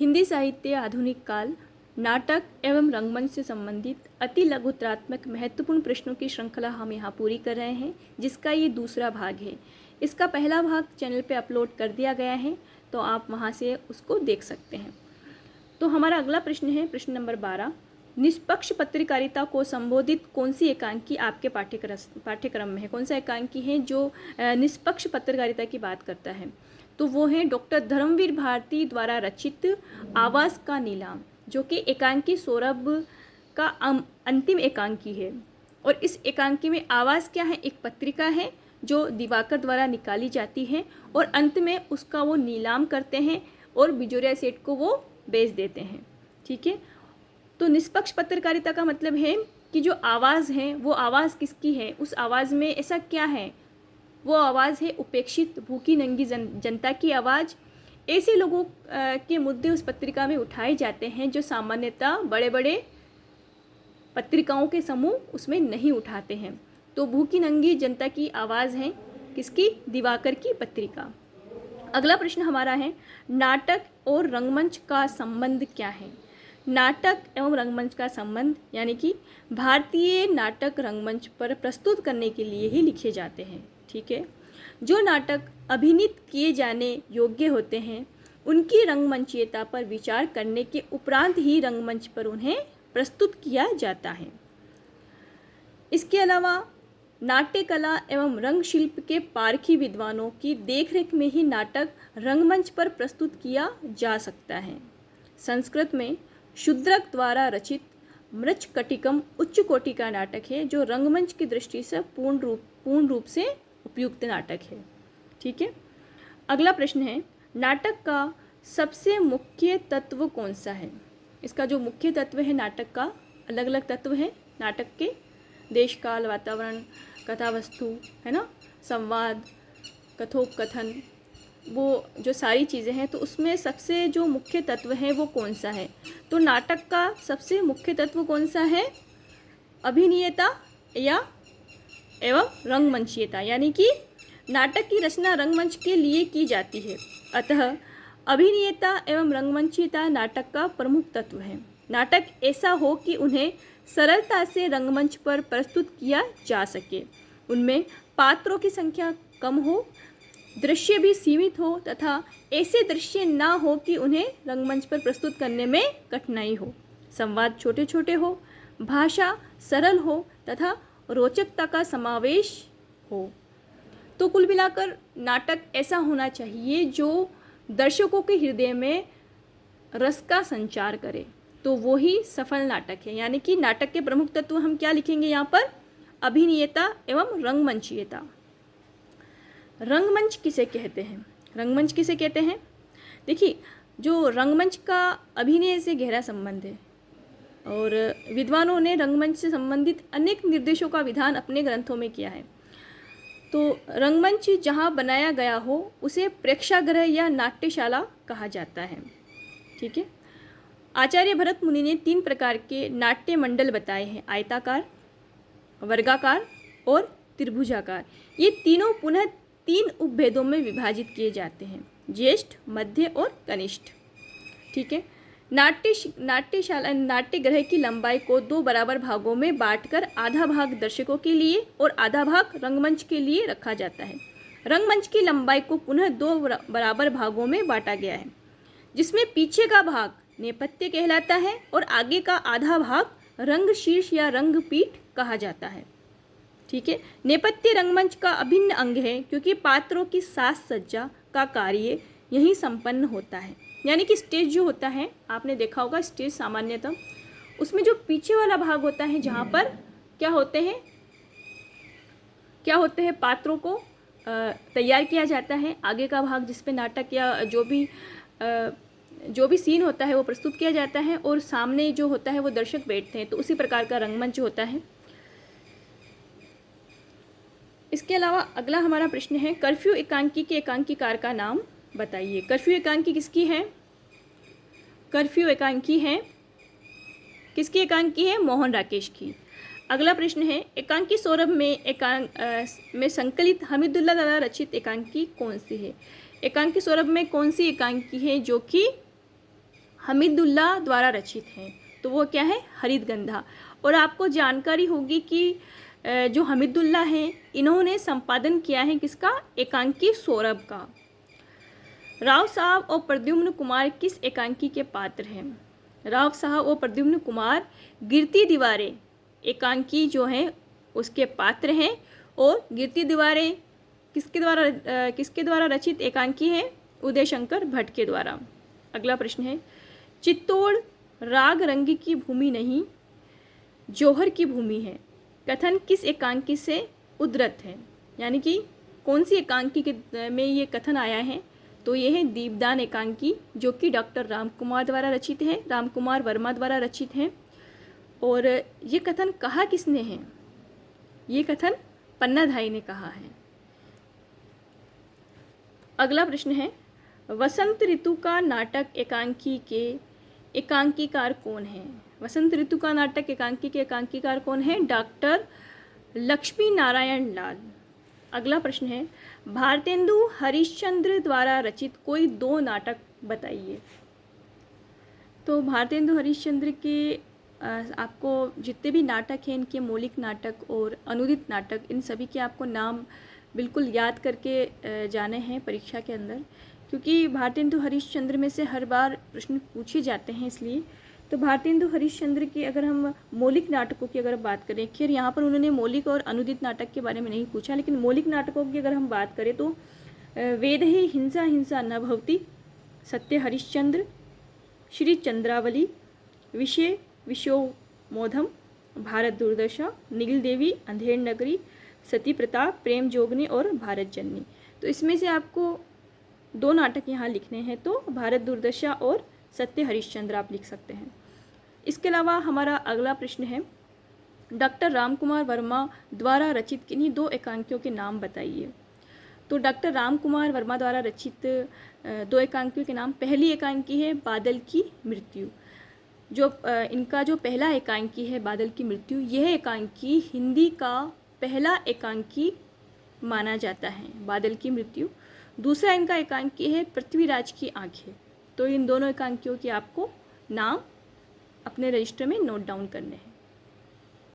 हिंदी साहित्य आधुनिक काल, नाटक एवं रंगमंच से संबंधित अति लघुत्रात्मक महत्वपूर्ण प्रश्नों की श्रृंखला हम यहाँ पूरी कर रहे हैं, जिसका ये दूसरा भाग है। इसका पहला भाग चैनल पे अपलोड कर दिया गया है, तो आप वहाँ से उसको देख सकते हैं। तो हमारा अगला प्रश्न है प्रश्न नंबर 12। निष्पक्ष पत्रकारिता को संबोधित कौन सी एकांकी आपके पाठ्यक्रम में है? कौन सा एकांकी है जो निष्पक्ष पत्रकारिता की बात करता है? तो वो है डॉक्टर धर्मवीर भारती द्वारा रचित आवाज़ का नीलाम, जो कि एकांकी सौरभ का अंतिम एकांकी है। और इस एकांकी में आवाज़ क्या है? एक पत्रिका है जो दिवाकर द्वारा निकाली जाती है और अंत में उसका वो नीलाम करते हैं और बिजोरिया सेठ को वो बेच देते हैं। ठीक है, तो निष्पक्ष पत्रकारिता का मतलब है कि जो आवाज़ है वो आवाज़ किसकी है, उस आवाज़ में ऐसा क्या है, वो आवाज़ है उपेक्षित भूखी नंगी जनता की आवाज़। ऐसे लोगों के मुद्दे उस पत्रिका में उठाए जाते हैं जो सामान्यतः बड़े बड़े पत्रिकाओं के समूह उसमें नहीं उठाते हैं। तो भूखी नंगी जनता की आवाज़ है किसकी? दिवाकर की पत्रिका। अगला प्रश्न हमारा है, नाटक और रंगमंच का संबंध क्या है? नाटक एवं रंगमंच का संबंध यानी कि भारतीय नाटक रंगमंच पर प्रस्तुत करने के लिए ही लिखे जाते हैं। ठीक है, जो नाटक अभिनीत किए जाने योग्य होते हैं उनकी रंगमंचीयता पर विचार करने के उपरांत ही रंगमंच पर उन्हें प्रस्तुत किया जाता है। इसके अलावा नाट्य कला एवं रंग शिल्प के पारखी विद्वानों की देखरेख में ही नाटक रंगमंच पर प्रस्तुत किया जा सकता है। संस्कृत में शूद्रक द्वारा रचित मृच्छकटिकम उच्च कोटि का नाटक है, जो रंगमंच की दृष्टि से पूर्ण रूप से उपयुक्त नाटक है। ठीक है, अगला प्रश्न है, नाटक का सबसे मुख्य तत्व कौन सा है? इसका जो मुख्य तत्व है नाटक का, अलग अलग तत्व है नाटक के, देश काल, वातावरण, कथा वस्तु, है ना, संवाद, कथोपकथन, वो जो सारी चीज़ें हैं, तो उसमें सबसे जो मुख्य तत्व है वो कौन सा है? तो नाटक का सबसे मुख्य तत्व कौन सा है? अभिनीयता या एवं रंगमंचीयता, यानी कि नाटक की रचना रंगमंच के लिए की जाती है, अतः अभिनीयता एवं रंगमंचीयता नाटक का प्रमुख तत्व है। नाटक ऐसा हो कि उन्हें सरलता से रंगमंच पर प्रस्तुत किया जा सके, उनमें पात्रों की संख्या कम हो, दृश्य भी सीमित हो तथा ऐसे दृश्य ना हो कि उन्हें रंगमंच पर प्रस्तुत करने में कठिनाई हो, संवाद छोटे छोटे हो, भाषा सरल हो तथा रोचकता का समावेश हो। तो कुल मिलाकर नाटक ऐसा होना चाहिए जो दर्शकों के हृदय में रस का संचार करे, तो वो ही सफल नाटक है। यानी कि नाटक के प्रमुख तत्व हम क्या लिखेंगे यहाँ पर? अभिनीयता एवं रंगमंचीयता। रंगमंच किसे कहते हैं? रंगमंच किसे कहते हैं? देखिए, जो रंगमंच का अभिनय से गहरा संबंध है और विद्वानों ने रंगमंच से संबंधित अनेक निर्देशों का विधान अपने ग्रंथों में किया है। तो रंगमंच जहाँ बनाया गया हो उसे प्रेक्षागृह या नाट्यशाला कहा जाता है। ठीक है, आचार्य भरत मुनि ने 3 प्रकार के नाट्य मंडल बताए हैं, आयताकार, वर्गाकार और त्रिभुजाकार। ये तीनों पुनः 3 उपभेदों में विभाजित किए जाते हैं, ज्येष्ठ, मध्य और कनिष्ठ। ठीक है, नाट्यगृह की लंबाई को 2 बराबर भागों में बांटकर आधा भाग दर्शकों के लिए और आधा भाग रंगमंच के लिए रखा जाता है। रंगमंच की लंबाई को पुनः 2 बराबर भागों में बांटा गया है, जिसमें पीछे का भाग नेपथ्य कहलाता है और आगे का आधा भाग रंगशीर्ष या रंगपीठ कहा जाता है। ठीक है, नेपथ्य रंगमंच का अभिन्न अंग है क्योंकि पात्रों की साज सज्जा का कार्य यहीं संपन्न होता है। यानी कि स्टेज जो होता है, आपने देखा होगा स्टेज सामान्यतः, उसमें जो पीछे वाला भाग होता है जहाँ पर क्या होते हैं पात्रों को तैयार किया जाता है, आगे का भाग जिस पे नाटक या जो भी सीन होता है वो प्रस्तुत किया जाता है और सामने जो होता है वो दर्शक बैठते हैं। तो उसी प्रकार का रंगमंच होता है। इसके अलावा अगला हमारा प्रश्न है, कर्फ्यू एकांकी के एकांकीकार का नाम बताइए। कर्फ्यू एकांकी किसकी है? कर्फ्यू एकांकी है किसकी एकांकी है? मोहन राकेश की। अगला प्रश्न है, एकांकी सौरभ में संकलित हमीदुल्लाह द्वारा रचित एकांकी कौन सी है? एकांकी सौरभ में कौन सी एकांकी है जो कि हमीदुल्लाह द्वारा रचित है। तो वो क्या है? हरितगंधा। और आपको जानकारी होगी कि जो हमीदुल्लाह हैं इन्होंने संपादन किया है किसका? एकांकी सौरभ का। राव साहब और प्रद्युम्न कुमार किस एकांकी के पात्र हैं? राव साहब और प्रद्युम्न कुमार गिरती दीवारें एकांकी जो हैं उसके पात्र हैं। और गिरती दीवारें किसके द्वारा रचित एकांकी है? उदय शंकर भट्ट के द्वारा। अगला प्रश्न है, चित्तौड़ राग रंग की भूमि नहीं जौहर की भूमि है, कथन किस एकांकी से उद्धृत है? यानी कि कौन सी एकांकी में ये कथन आया है? तो ये है दीपदान एकांकी, जो कि डॉक्टर रामकुमार द्वारा रचित है, रामकुमार वर्मा द्वारा रचित है। और ये कथन कहा किसने है? ये कथन पन्नाधाई ने कहा है। अगला प्रश्न है, वसंत ऋतु का नाटक एकांकी के एकांकीकार कौन है? वसंत ऋतु का नाटक एकांकी के एकांकीकार कौन है? डॉक्टर लक्ष्मी नारायण लाल। अगला प्रश्न है, भारतेंदु हरिश्चंद्र द्वारा रचित कोई 2 नाटक बताइए। तो भारतेंदु हरिश्चंद्र के आपको जितने भी नाटक हैं इनके मौलिक नाटक और अनुदित नाटक, इन सभी के आपको नाम बिल्कुल याद करके जाने हैं परीक्षा के अंदर, क्योंकि भारतेंदु हरिश्चंद्र में से हर बार प्रश्न पूछे जाते हैं। इसलिए तो भारतेंदु हरिश्चंद्र की अगर हम मौलिक नाटकों की अगर बात करें, खैर यहाँ पर उन्होंने मौलिक और अनुदित नाटक के बारे में नहीं पूछा, लेकिन मौलिक नाटकों की अगर हम बात करें तो वेद ही हिंसा हिंसा न भवति, सत्य हरिश्चंद्र, श्री चंद्रावली, विषय विश्वमोधम, भारत दुर्दशा, नील देवी, अंधेर नगरी, सती प्रताप, प्रेम जोगनी और भारत जननी। तो इसमें से आपको 2 नाटक यहाँ लिखने हैं, तो भारत दुर्दशा और सत्य हरिश्चंद्र आप लिख सकते हैं। इसके अलावा हमारा अगला प्रश्न है, डॉक्टर रामकुमार वर्मा द्वारा रचित किन्हीं 2 एकांकियों के नाम बताइए। तो डॉक्टर रामकुमार वर्मा द्वारा रचित 2 एकांकियों के नाम, पहली एकांकी है बादल की मृत्यु। जो इनका जो पहला एकांकी है बादल की मृत्यु, यह एकांकी हिंदी का पहला एकांकी माना जाता है, बादल की मृत्यु। दूसरा इनका एकांकी है पृथ्वीराज की आंखें। तो इन दोनों एकांकियों के आपको नाम अपने रजिस्टर में नोट डाउन करने हैं।